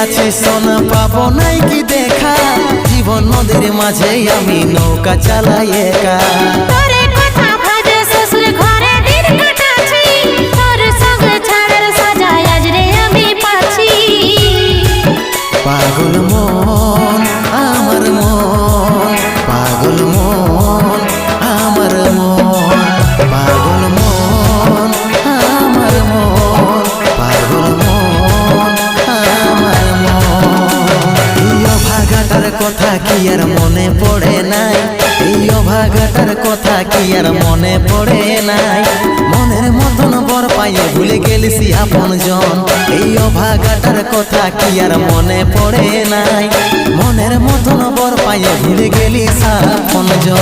আছি সোনা পাবো নাই কি দেখা, জীবন নদীর মাঝে আমি নৌকা চালাই একা। তোরে কথা ভাবে শ্বশুর ঘরে দিন কাটাচ্ছি, তোর সঙ্গে ছাড়ার সাজা আজ রে আমি পাচ্ছি। পাগল মন আমার মন, পাগল মন আমার মন, পাগল মন আমার মন, পাগল মন আমার মন। এই অভাগাটার কথা কি আর মনে পড়ে নাই, এই অভাগাটার কথা কি আর মনে পড়ে নাই। মনের মতন বর পাইয়ে ভুলে গেলিস আপন জন, এই অভাগাটার কথা কি আর মনে পড়ে নাই। মনের মতন বর পাইয়ে ভুলে গেলিস আপন জন।